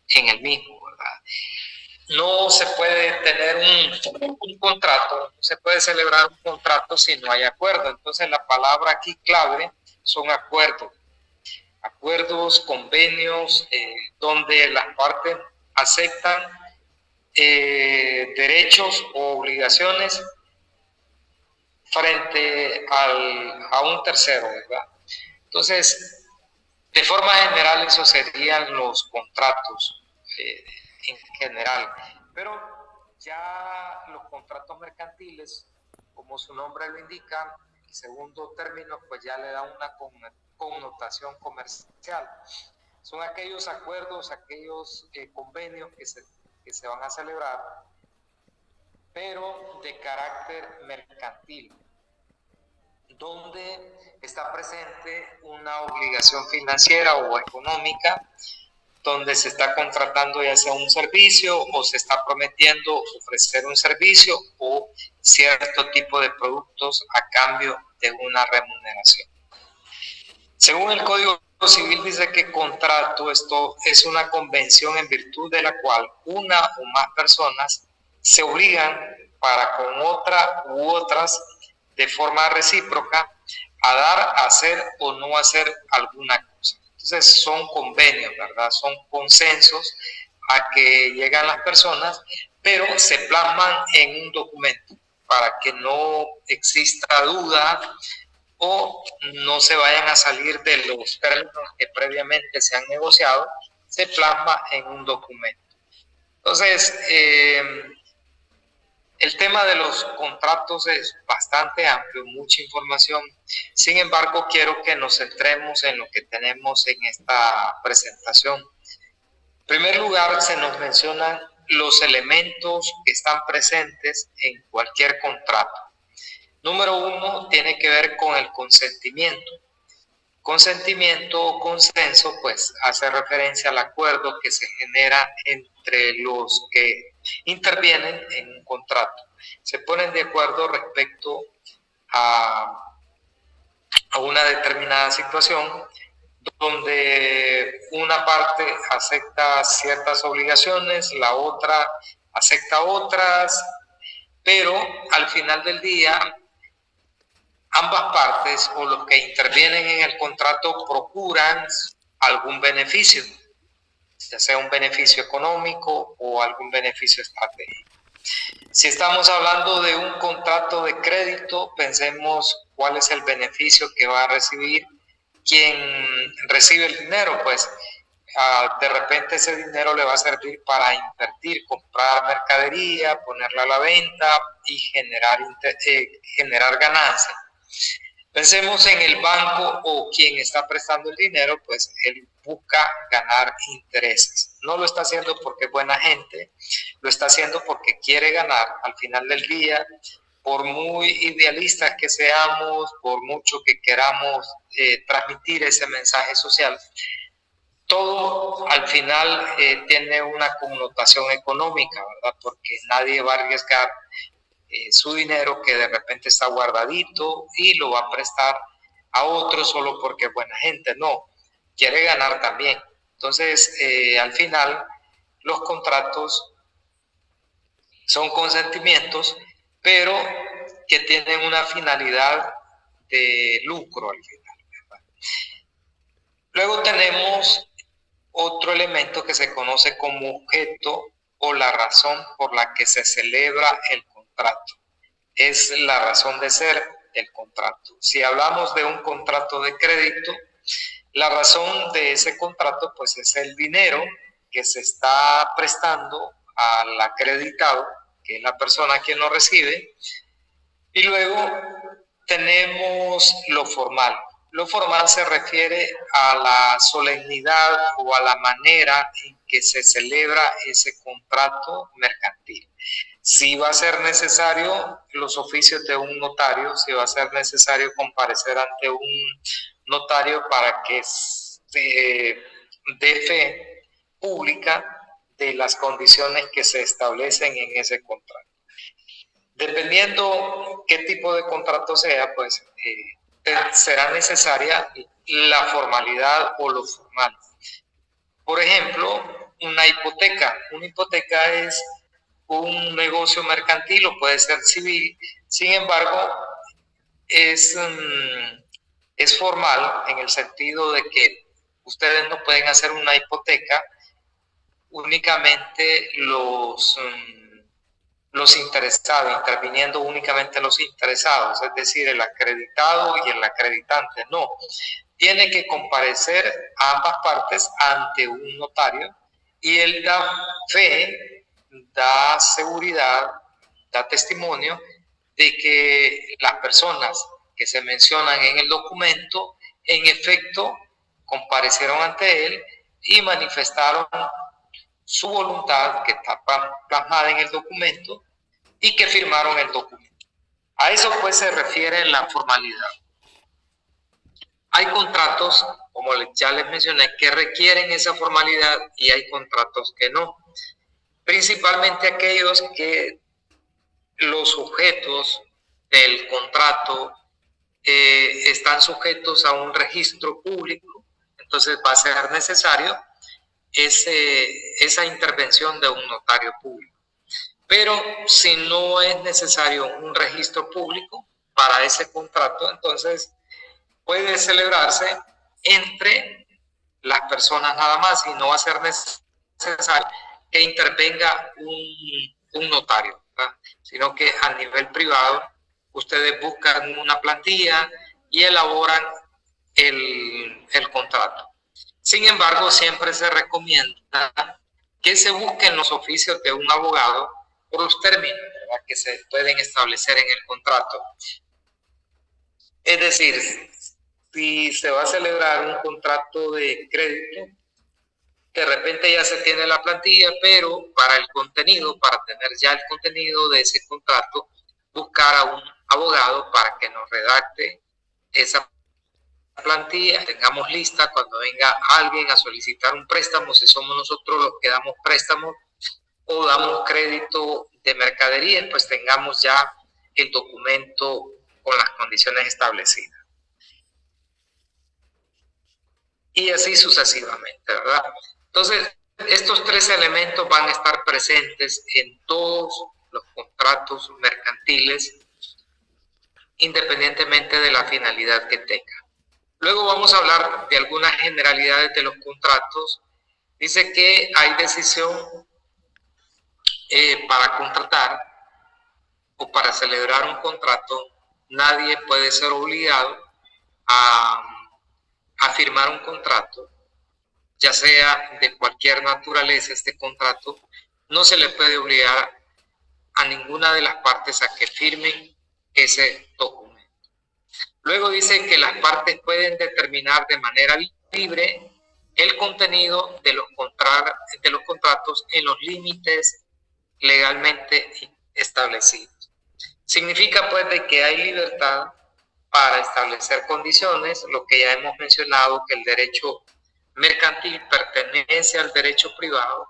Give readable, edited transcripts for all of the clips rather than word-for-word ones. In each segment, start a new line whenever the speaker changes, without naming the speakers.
en el mismo, ¿verdad? No se puede tener un contrato, no se puede celebrar un contrato si no hay acuerdo. Entonces la palabra aquí clave son acuerdos, convenios, donde las partes aceptan derechos o obligaciones frente a un tercero, ¿verdad? Entonces, de forma general, eso serían los contratos en general. Pero ya los contratos mercantiles, como su nombre lo indica, el segundo término, pues ya le da una connotación comercial. Son aquellos acuerdos, aquellos convenios que se van a celebrar, pero de carácter mercantil, donde está presente una obligación financiera o económica, donde se está contratando ya sea un servicio o se está prometiendo ofrecer un servicio o cierto tipo de productos a cambio de una remuneración. Según el Código Civil dice que contrato esto es una convención en virtud de la cual una o más personas se obligan para con otra u otras de forma recíproca a dar, a hacer o no hacer alguna cosa. Entonces son convenios, ¿verdad? Son consensos a que llegan las personas, pero se plasman en un documento para que no exista duda o no se vayan a salir de los términos que previamente se han negociado, se plasma en un documento. Entonces, el tema de los contratos es bastante amplio, mucha información. Sin embargo, quiero que nos centremos en lo que tenemos en esta presentación. En primer lugar, se nos mencionan los elementos que están presentes en cualquier contrato. Número 1 tiene que ver con el consentimiento. Consentimiento o consenso, pues, hace referencia al acuerdo que se genera entre los que intervienen en un contrato. Se ponen de acuerdo respecto a una determinada situación donde una parte acepta ciertas obligaciones, la otra acepta otras, pero al final del día ambas partes o los que intervienen en el contrato procuran algún beneficio, ya sea un beneficio económico o algún beneficio estratégico. Si estamos hablando de un contrato de crédito, pensemos cuál es el beneficio que va a recibir quien recibe el dinero, pues de repente ese dinero le va a servir para invertir, comprar mercadería, ponerla a la venta y generar ganancias. Pensemos en el banco o quien está prestando el dinero, pues él busca ganar intereses. No lo está haciendo porque es buena gente, lo está haciendo porque quiere ganar. Al final del día, por muy idealistas que seamos, por mucho que queramos transmitir ese mensaje social, todo al final tiene una connotación económica, ¿verdad? Porque nadie va a arriesgar su dinero que de repente está guardadito y lo va a prestar a otro solo porque es buena gente. No, quiere ganar también. Entonces, al final, los contratos son consentimientos, pero que tienen una finalidad de lucro al final, ¿verdad? Luego tenemos otro elemento que se conoce como objeto o la razón por la que se celebra el contrato. Es la razón de ser del contrato. Si hablamos de un contrato de crédito, la razón de ese contrato pues es el dinero que se está prestando al acreditado, que es la persona quien lo recibe, y luego tenemos lo formal. Lo formal se refiere a la solemnidad o a la manera en que se celebra ese contrato mercantil. Si va a ser necesario los oficios de un notario, si va a ser necesario comparecer ante un notario para que se dé fe pública de las condiciones que se establecen en ese contrato. Dependiendo qué tipo de contrato sea, pues será necesaria la formalidad o lo formal. Por ejemplo, una una hipoteca. Una hipoteca es un negocio mercantil o puede ser civil, sin embargo, es formal en el sentido de que ustedes no pueden hacer una hipoteca únicamente los interesados, interviniendo únicamente los interesados, es decir, el acreditado y el acreditante. No, tiene que comparecer a ambas partes ante un notario y él da fe, da seguridad, da testimonio de que las personas que se mencionan en el documento en efecto comparecieron ante él y manifestaron su voluntad, que está plasmada en el documento, y que firmaron el documento. A eso pues se refiere la formalidad. Hay contratos, como ya les mencioné, que requieren esa formalidad y hay contratos que no. Principalmente aquellos que los sujetos del contrato están sujetos a un registro público, entonces va a ser necesario esa intervención de un notario público. Pero si no es necesario un registro público para ese contrato, entonces puede celebrarse entre las personas nada más y no va a ser necesario que intervenga un notario, ¿verdad? Sino que a nivel privado ustedes buscan una plantilla y elaboran el contrato. Sin embargo, siempre se recomienda que se busquen los oficios de un abogado por los términos, ¿verdad?, que se pueden establecer en el contrato. Es decir, si se va a celebrar un contrato de crédito, de repente ya se tiene la plantilla, pero para el contenido, para tener ya el contenido de ese contrato, buscar a un abogado para que nos redacte esa plantilla, tengamos lista cuando venga alguien a solicitar un préstamo, si somos nosotros los que damos préstamos o damos crédito de mercadería, pues tengamos ya el documento con las condiciones establecidas. Y así sucesivamente, ¿verdad? Entonces, estos tres elementos van a estar presentes en todos los contratos mercantiles, independientemente de la finalidad que tenga. Luego vamos a hablar de algunas generalidades de los contratos. Dice que hay decisión para contratar o para celebrar un contrato. Nadie puede ser obligado a firmar un contrato, ya sea de cualquier naturaleza este contrato. No se le puede obligar a ninguna de las partes a que firmen ese documento. Luego dice que las partes pueden determinar de manera libre el contenido de los contratos en los límites legalmente establecidos. Significa pues de que hay libertad para establecer condiciones, lo que ya hemos mencionado, que el derecho mercantil pertenece al derecho privado,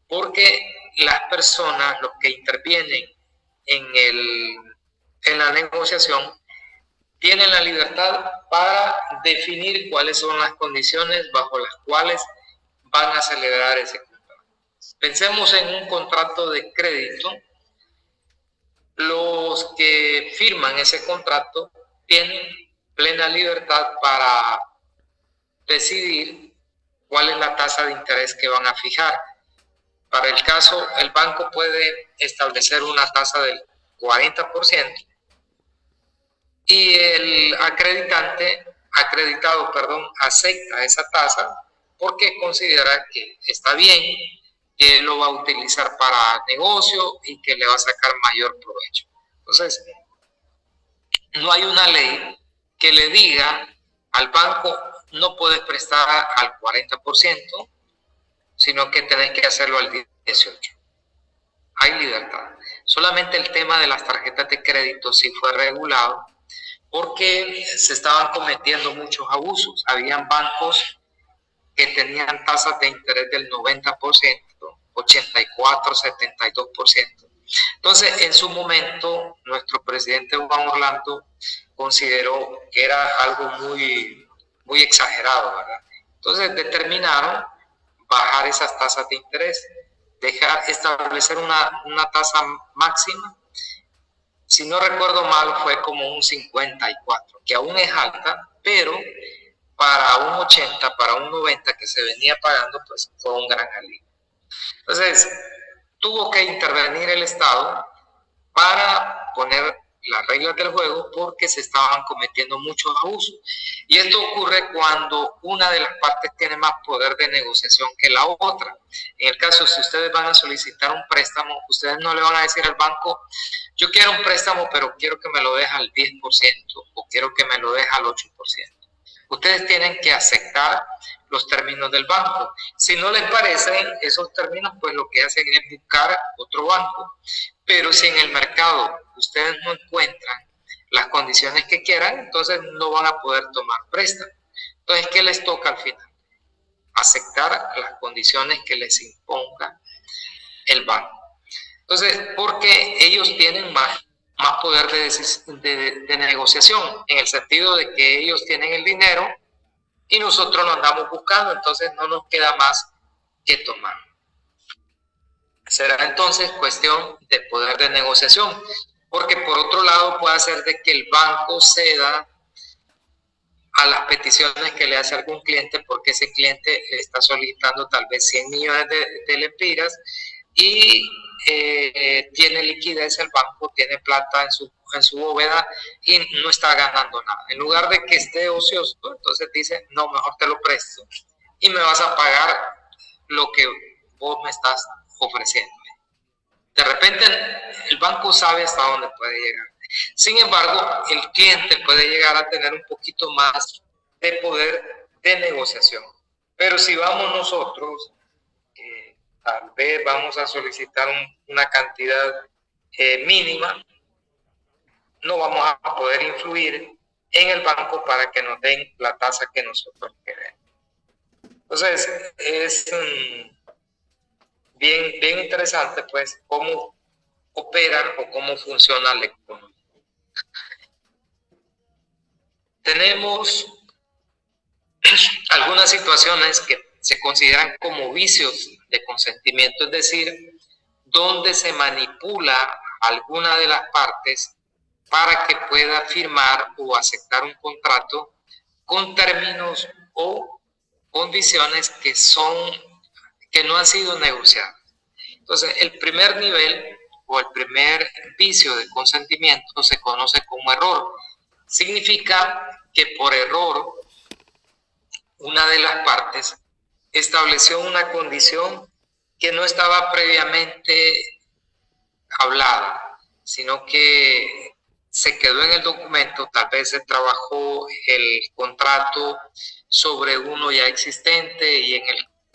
porque las personas, los que intervienen en la negociación, tienen la libertad para definir cuáles son las condiciones bajo las cuales van a celebrar ese contrato. Pensemos en un contrato de crédito. Los que firman ese contrato tienen plena libertad para decidir cuál es la tasa de interés que van a fijar. Para el caso, el banco puede establecer una tasa del 40%, y el acreditado acepta esa tasa porque considera que está bien, que lo va a utilizar para negocio y que le va a sacar mayor provecho. Entonces, no hay una ley que le diga al banco no puedes prestar al 40%, sino que tenés que hacerlo al 18%. Hay libertad. Solamente el tema de las tarjetas de crédito sí fue regulado, porque se estaban cometiendo muchos abusos. Habían bancos que tenían tasas de interés del 90%, 84%, 72%. Entonces, en su momento, nuestro presidente Juan Orlando consideró que era algo muy, muy exagerado, ¿verdad? Entonces, determinaron bajar esas tasas de interés, establecer una tasa máxima. Si no recuerdo mal, fue como un 54, que aún es alta, pero para un 80, para un 90 que se venía pagando, pues fue un gran alivio. Entonces, tuvo que intervenir el Estado para poner las reglas del juego porque se estaban cometiendo muchos abusos. Y esto ocurre cuando una de las partes tiene más poder de negociación que la otra. En el caso, si ustedes van a solicitar un préstamo, ustedes no le van a decir al banco, yo quiero un préstamo, pero quiero que me lo deje al 10% o quiero que me lo deje al 8%. Ustedes tienen que aceptar los términos del banco. Si no les parecen esos términos, pues lo que hacen es buscar otro banco. Pero si en el mercado ustedes no encuentran las condiciones que quieran, entonces no van a poder tomar préstamo. Entonces, ¿qué les toca al final? Aceptar las condiciones que les imponga el banco. Entonces, porque ellos tienen más poder de negociación, en el sentido de que ellos tienen el dinero y nosotros lo andamos buscando, entonces no nos queda más que tomar. Será entonces cuestión de poder de negociación, porque por otro lado puede ser de que el banco ceda a las peticiones que le hace algún cliente, porque ese cliente le está solicitando tal vez 100 millones de lempiras y tiene liquidez el banco, tiene plata en su bóveda y no está ganando nada. En lugar de que esté ocioso, entonces dice, no, mejor te lo presto y me vas a pagar lo que vos me estás ofreciendo. De repente el banco sabe hasta dónde puede llegar. Sin embargo, el cliente puede llegar a tener un poquito más de poder de negociación. Pero si vamos nosotros, tal vez vamos a solicitar una cantidad mínima, no vamos a poder influir en el banco para que nos den la tasa que nosotros queremos. Entonces, es bien interesante, pues, cómo opera o cómo funciona la economía. Tenemos algunas situaciones que se consideran como vicios de consentimiento, es decir, donde se manipula alguna de las partes para que pueda firmar o aceptar un contrato con términos o condiciones que no han sido negociadas. Entonces, el primer nivel o el primer vicio de consentimiento se conoce como error. Significa que por error una de las partes estableció una condición que no estaba previamente hablada, sino que se quedó en el documento, tal vez se trabajó el contrato sobre uno ya existente y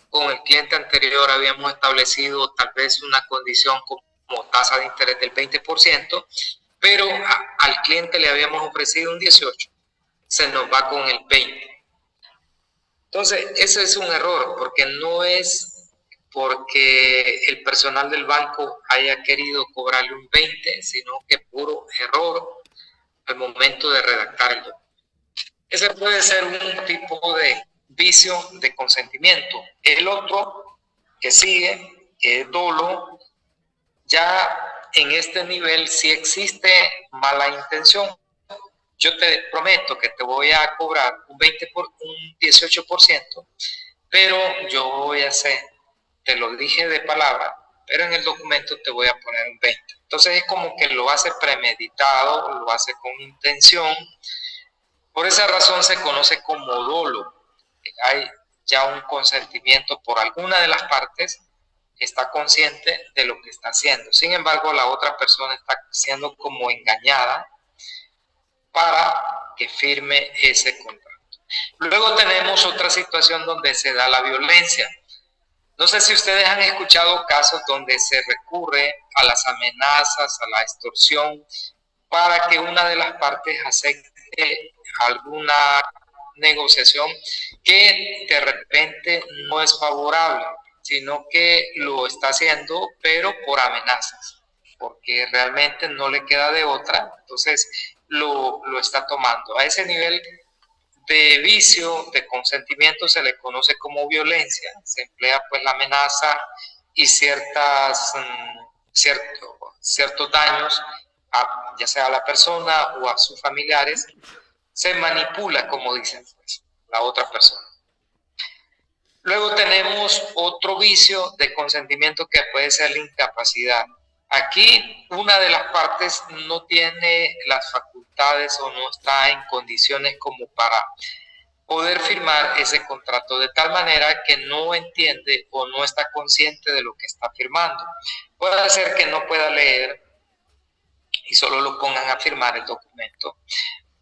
con el cliente anterior habíamos establecido tal vez una condición como tasa de interés del 20%, pero al cliente le habíamos ofrecido un 18%, se nos va con el 20%. Entonces, eso es un error, porque no es porque el personal del banco haya querido cobrarle un 20%, sino que puro error al momento de redactar el documento. Ese puede ser un tipo de vicio de consentimiento. El otro que sigue, que es dolo, ya en este nivel sí existe mala intención. Yo te prometo que te voy a cobrar un 18%, pero yo voy a hacer, te lo dije de palabra, pero en el documento te voy a poner un 20%. Entonces es como que lo hace premeditado, lo hace con intención. Por esa razón se conoce como dolo. Hay ya un consentimiento por alguna de las partes, está consciente de lo que está haciendo. Sin embargo, la otra persona está siendo como engañada para que firme ese contrato. Luego tenemos otra situación donde se da la violencia. No sé si ustedes han escuchado casos donde se recurre a las amenazas, a la extorsión, para que una de las partes acepte alguna negociación que de repente no es favorable, sino que lo está haciendo, pero por amenazas, porque realmente no le queda de otra, entonces lo está tomando. A ese nivel de vicio, de consentimiento, se le conoce como violencia. Se emplea pues la amenaza y ciertos daños, ya sea a la persona o a sus familiares. Se manipula, como dicen, pues, la otra persona. Luego tenemos otro vicio de consentimiento que puede ser la incapacidad. Aquí una de las partes no tiene las facultades o no está en condiciones como para poder firmar ese contrato, de tal manera que no entiende o no está consciente de lo que está firmando. Puede ser que no pueda leer y solo lo pongan a firmar el documento.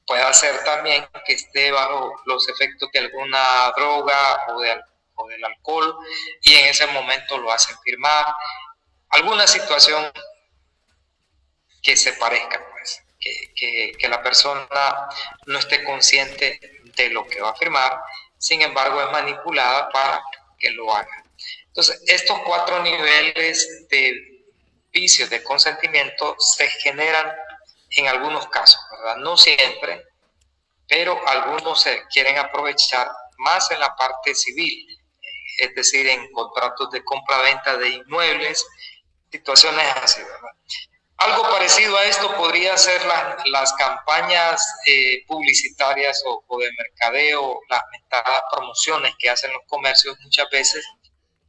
Puede ser también que esté bajo los efectos de alguna droga o del alcohol y en ese momento lo hacen firmar. Alguna situación que se parezca, pues, que la persona no esté consciente de lo que va a firmar, sin embargo es manipulada para que lo haga. Entonces, estos 4 niveles de vicios de consentimiento se generan en algunos casos, ¿verdad? No siempre, pero algunos se quieren aprovechar más en la parte civil, es decir, en contratos de compra-venta de inmuebles, situaciones así, ¿verdad? Algo parecido a esto podría ser las campañas publicitarias o de mercadeo, las mentadas promociones que hacen los comercios muchas veces,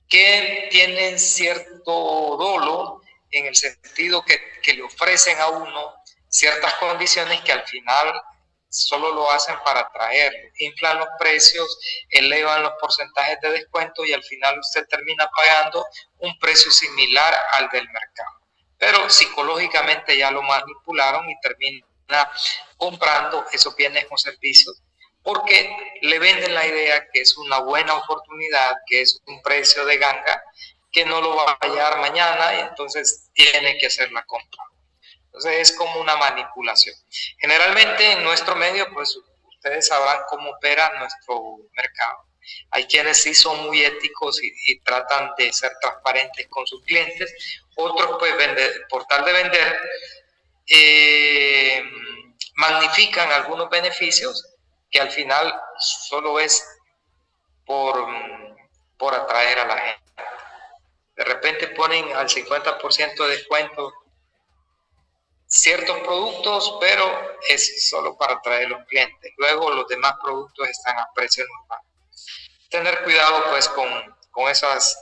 que tienen cierto dolo en el sentido que le ofrecen a uno ciertas condiciones que al final solo lo hacen para atraerlo. Inflan los precios, elevan los porcentajes de descuento y al final usted termina pagando un precio similar al del mercado. Pero psicológicamente ya lo manipularon y termina comprando esos bienes o servicios porque le venden la idea que es una buena oportunidad, que es un precio de ganga, que no lo va a hallar mañana y entonces tiene que hacer la compra. Entonces es como una manipulación. Generalmente en nuestro medio, pues ustedes sabrán cómo opera nuestro mercado. Hay quienes sí son muy éticos y tratan de ser transparentes con sus clientes. Otros, pues, por tal de vender, magnifican algunos beneficios que al final solo es por atraer a la gente. De repente ponen al 50% de descuento ciertos productos, pero es solo para atraer los clientes. Luego los demás productos están a precio normal. Tener cuidado pues con esos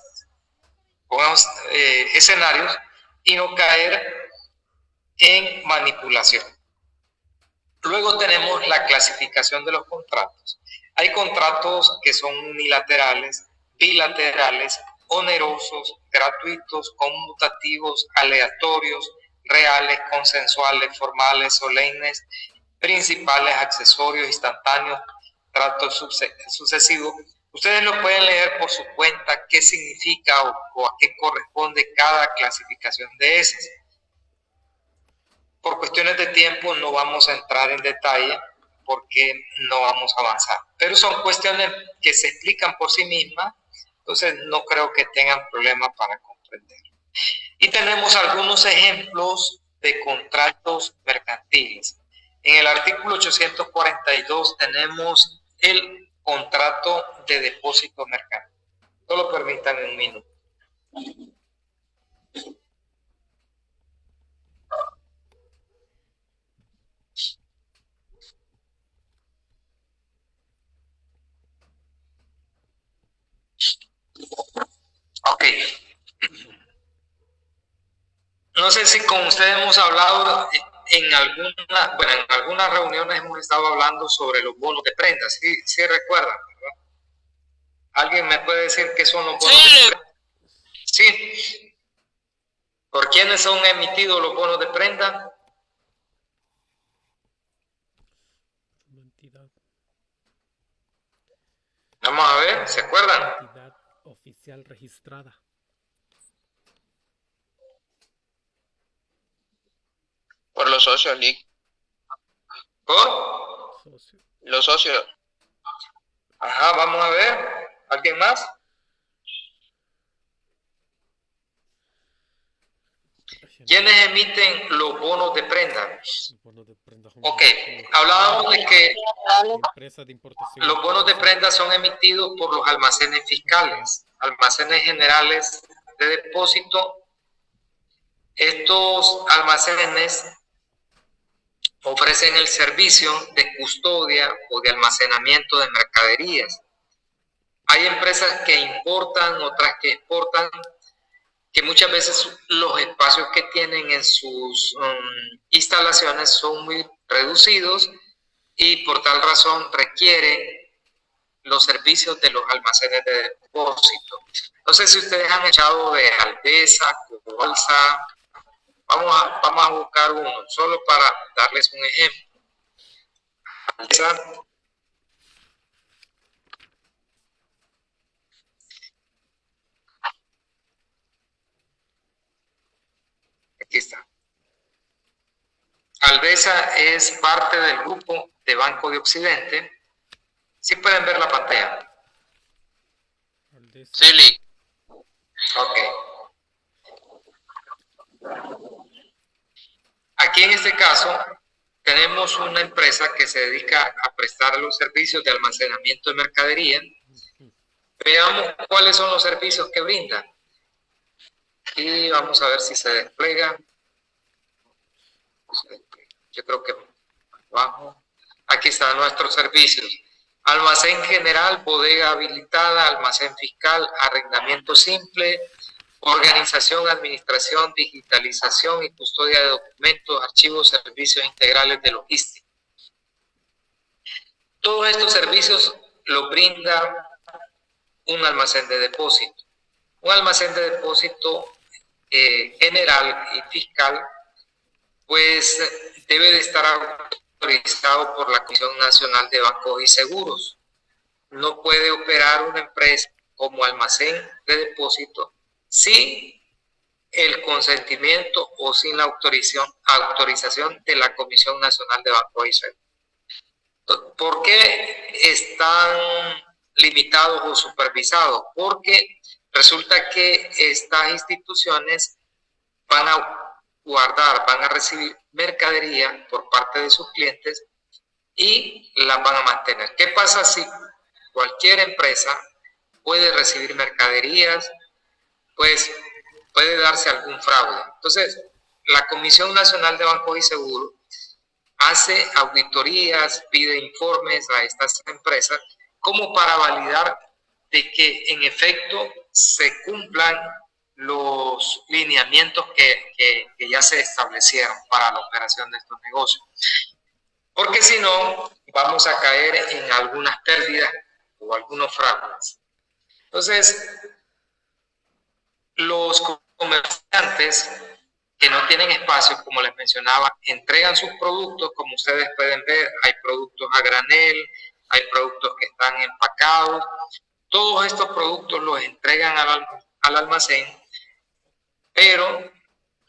escenarios y no caer en manipulación. Luego tenemos la clasificación de los contratos. Hay contratos que son unilaterales, bilaterales, onerosos, gratuitos, conmutativos, aleatorios, reales, consensuales, formales, solemnes, principales, accesorios, instantáneos, tratos sucesivos. Ustedes lo pueden leer por su cuenta qué significa o a qué corresponde cada clasificación de esas. Por cuestiones de tiempo no vamos a entrar en detalle porque no vamos a avanzar. Pero son cuestiones que se explican por sí mismas, entonces no creo que tengan problema para comprender. Y tenemos algunos ejemplos de contratos mercantiles. En el artículo 842 tenemos el contrato de depósito mercantil. Solo permítanme un minuto. Ok. No sé si con ustedes hemos hablado en algunas reuniones hemos estado hablando sobre los bonos de prenda, ¿sí recuerdan, ¿verdad? ¿Alguien me puede decir qué son los bonos de prenda? Sí. ¿Por quiénes son emitidos los bonos de prenda? Vamos a ver, ¿se acuerdan?
Entidad oficial registrada.
Por los socios, Lick.
¿Por?
Socio.
Los socios.
Ajá, vamos a ver. ¿Alguien más? ¿Quiénes emiten los bonos de prenda?
Los bonos de prenda son
Ok, hablábamos de que
empresas de importación.
los bonos de prenda son emitidos por los almacenes fiscales, almacenes generales de depósito. Estos almacenes ofrecen el servicio de custodia o de almacenamiento de mercaderías. Hay empresas que importan, otras que exportan, que muchas veces los espacios que tienen en sus instalaciones son muy reducidos y por tal razón requieren los servicios de los almacenes de depósito. No sé si ustedes han echado de Alvesa, Cobalsa. Vamos a buscar uno, solo para darles un ejemplo. Alvesa, aquí está. Alvesa es parte del grupo de Banco de Occidente. ¿Sí pueden ver la pantalla?
Sí, Lick.
Ok. Aquí en este caso tenemos una empresa que se dedica a prestar los servicios de almacenamiento de mercadería. Veamos cuáles son los servicios que brindan. Y vamos a ver si se despliega. Yo creo que abajo. Aquí están nuestros servicios. Almacén general, bodega habilitada, almacén fiscal, arrendamiento simple, organización, administración, digitalización y custodia de documentos, archivos, servicios integrales de logística. Todos estos servicios los brinda un almacén de depósito. Un almacén de depósito general y fiscal, pues debe de estar autorizado por la Comisión Nacional de Bancos y Seguros. No puede operar una empresa como almacén de depósito sin el consentimiento o sin la autorización de la Comisión Nacional de Bancos y Seguros. ¿Por qué están limitados o supervisados? Porque resulta que estas instituciones van a guardar, van a recibir mercadería por parte de sus clientes y las van a mantener. ¿Qué pasa si cualquier empresa puede recibir mercaderías? Pues puede darse algún fraude. Entonces, la Comisión Nacional de Bancos y Seguros hace auditorías, pide informes a estas empresas como para validar de que en efecto se cumplan los lineamientos que ya se establecieron para la operación de estos negocios. Porque si no, vamos a caer en algunas pérdidas o algunos fraudes. Entonces, los comerciantes que no tienen espacio, como les mencionaba, entregan sus productos, como ustedes pueden ver, hay productos a granel, hay productos que están empacados. Todos estos productos los entregan al almacén, pero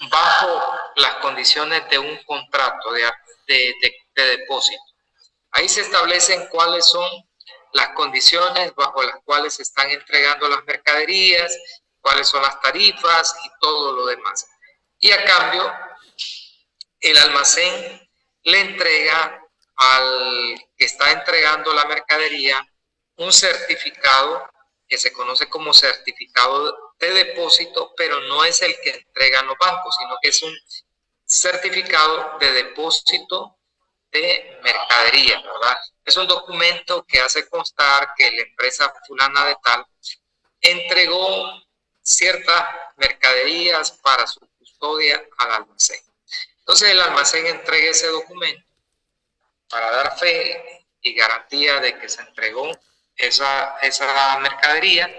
bajo las condiciones de un contrato de depósito. Ahí se establecen cuáles son las condiciones bajo las cuales se están entregando las mercaderías, cuáles son las tarifas y todo lo demás. Y a cambio, el almacén le entrega al que está entregando la mercadería un certificado que se conoce como certificado de depósito, pero no es el que entregan los bancos, sino que es un certificado de depósito de mercadería, ¿verdad? Es un documento que hace constar que la empresa fulana de tal entregó ciertas mercaderías para su custodia al almacén. Entonces el almacén entrega ese documento para dar fe y garantía de que se entregó esa mercadería,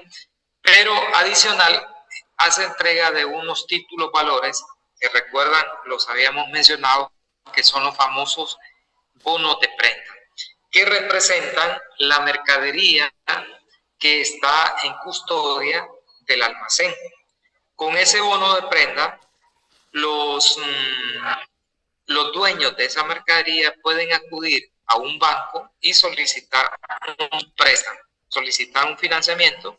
pero adicional hace entrega de unos títulos valores que recuerdan, los habíamos mencionado, que son los famosos bonos de prenda, que representan la mercadería que está en custodia del almacén. Con ese bono de prenda, los dueños de esa mercadería pueden acudir a un banco y solicitar un préstamo, solicitar un financiamiento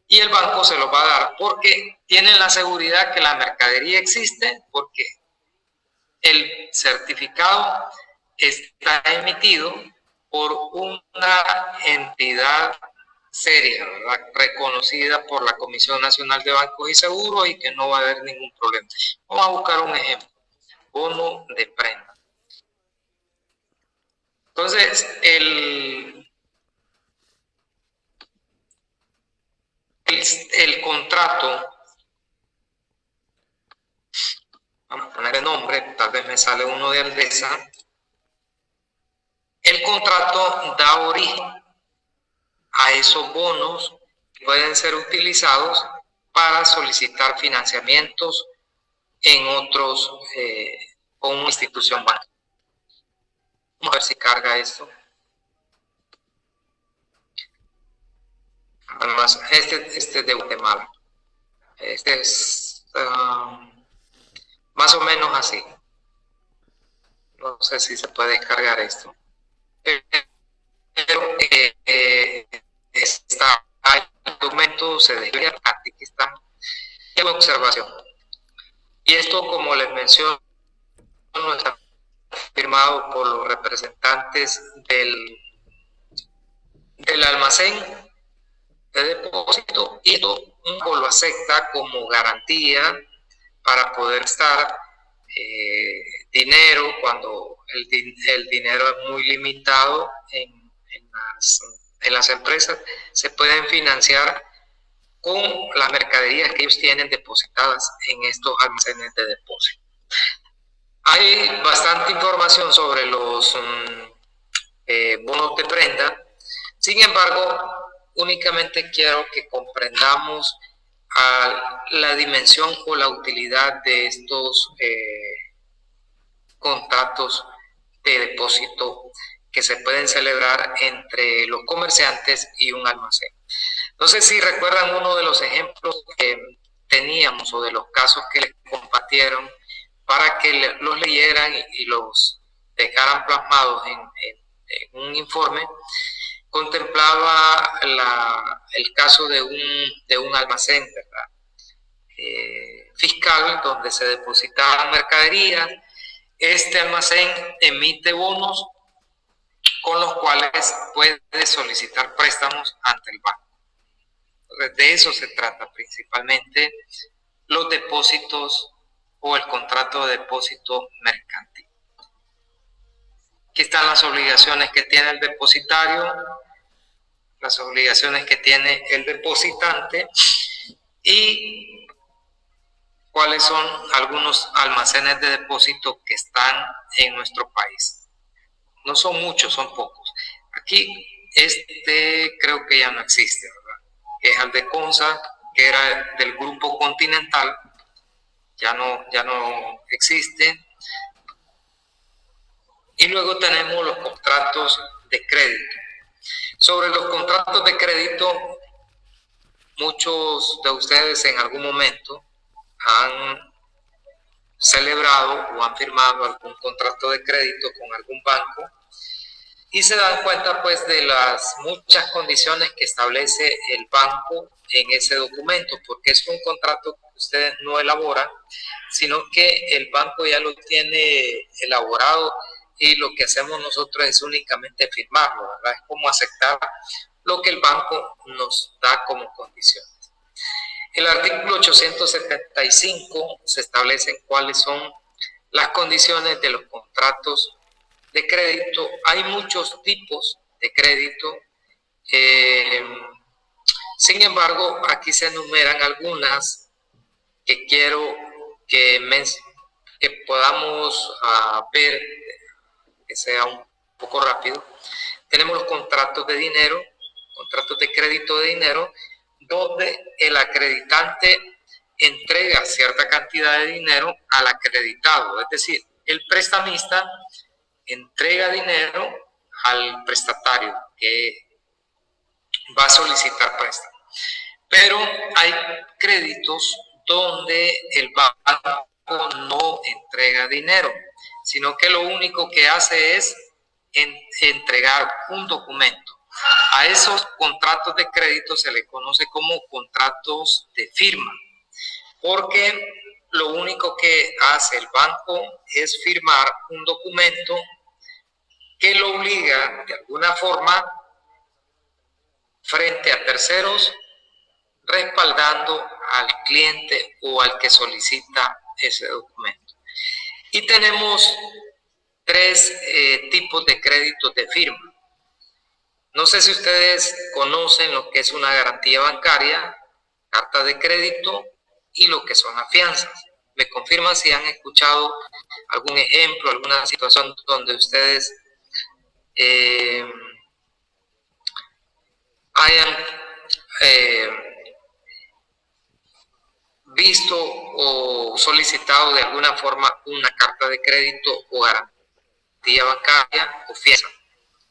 y el banco se los va a dar porque tienen la seguridad que la mercadería existe, porque el certificado está emitido por una entidad seria, ¿verdad? Reconocida por la Comisión Nacional de Bancos y Seguros, y que no va a haber ningún problema. Vamos a buscar un ejemplo: bono de prenda. Entonces, el contrato, vamos a poner el nombre, tal vez me sale uno de Aldesa. El contrato da origen a esos bonos que pueden ser utilizados para solicitar financiamientos en otros, con una institución bancaria. Vamos a ver si carga esto. Además, este es de Guatemala. Este es más o menos así. No sé si se puede descargar esto. Pero el documento se descarga. Aquí está la observación. Y esto, como les menciono, está firmado por los representantes del almacén de depósito, y esto lo acepta como garantía para poder estar dinero cuando el dinero es muy limitado en las empresas. Se pueden financiar con las mercaderías que ellos tienen depositadas en estos almacenes de depósito. Hay bastante información sobre los bonos de prenda. Sin embargo, únicamente quiero que comprendamos la dimensión o la utilidad de estos contratos de depósito que se pueden celebrar entre los comerciantes y un almacén. No sé si recuerdan uno de los ejemplos que teníamos, o de los casos que les compartieron para que los leyeran y los dejaran plasmados en un informe. Contemplaba el caso de un almacén, ¿verdad? Fiscal, donde se depositaban mercaderías. Este almacén emite bonos con los cuales puede solicitar préstamos ante el banco. De eso se trata principalmente los depósitos o el contrato de depósito mercantil. Aquí están las obligaciones que tiene el depositario, las obligaciones que tiene el depositante, y cuáles son algunos almacenes de depósito que están en nuestro país. No son muchos, son pocos. Aquí creo que ya no existe, ¿verdad? Que es Aldeconsa, que era del Grupo Continental, ya no existe. Y luego tenemos los contratos de crédito. Sobre los contratos de crédito, muchos de ustedes en algún momento han celebrado o han firmado algún contrato de crédito con algún banco, y se dan cuenta pues de las muchas condiciones que establece el banco en ese documento, porque es un contrato que ustedes no elaboran, sino que el banco ya lo tiene elaborado, y lo que hacemos nosotros es únicamente firmarlo, ¿verdad? Es como aceptar lo que el banco nos da como condiciones. El artículo 875 se establece cuáles son las condiciones de los contratos de crédito. Hay muchos tipos de crédito. Sin embargo, aquí se enumeran algunas que quiero que podamos ver, que sea un poco rápido. Tenemos los contratos de dinero, contratos de crédito de dinero, donde el acreditante entrega cierta cantidad de dinero al acreditado, es decir, el prestamista entrega dinero al prestatario que va a solicitar préstamo. Pero hay créditos donde el banco no entrega dinero, sino que lo único que hace es entregar un documento. A esos contratos de crédito se le conoce como contratos de firma, porque lo único que hace el banco es firmar un documento que lo obliga de alguna forma frente a terceros, respaldando al cliente o al que solicita ese documento. Y tenemos tres tipos de créditos de firma. No sé si ustedes conocen lo que es una garantía bancaria, carta de crédito y lo que son las fianzas. Me confirman si han escuchado algún ejemplo, alguna situación donde ustedes hayan visto o solicitado de alguna forma una carta de crédito o garantía bancaria o fianza.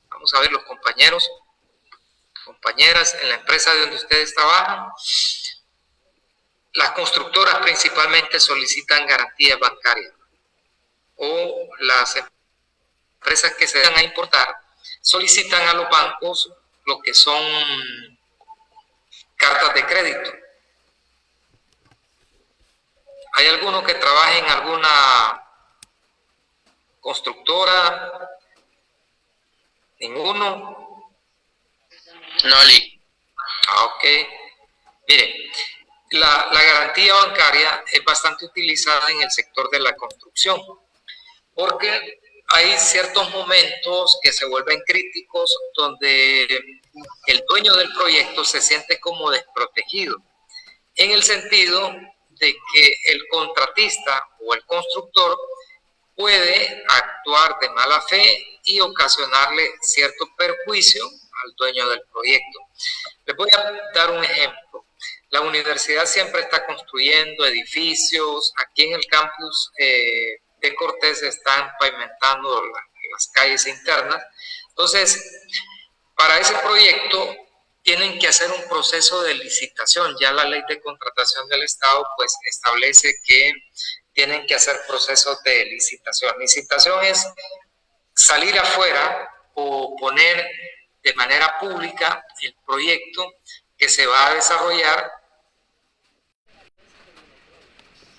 Vamos a ver los compañeros, compañeras en la empresa donde ustedes trabajan. Las constructoras principalmente solicitan garantías bancarias o las empresas que se dan a importar solicitan a los bancos lo que son cartas de crédito. ¿Hay alguno que trabaje en alguna constructora? ¿Ninguno?
No, Lick.
Ok. Mire, la garantía bancaria es bastante utilizada en el sector de la construcción, porque hay ciertos momentos que se vuelven críticos donde el dueño del proyecto se siente como desprotegido, en el sentido de que el contratista o el constructor puede actuar de mala fe y ocasionarle cierto perjuicio al dueño del proyecto. Les voy a dar un ejemplo. La universidad siempre está construyendo edificios. Aquí en el campus de Cortés están pavimentando las calles internas. Entonces, para ese proyecto tienen que hacer un proceso de licitación. Ya la ley de contratación del Estado pues establece que tienen que hacer procesos de licitación. Licitación es salir afuera o poner de manera pública el proyecto que se va a desarrollar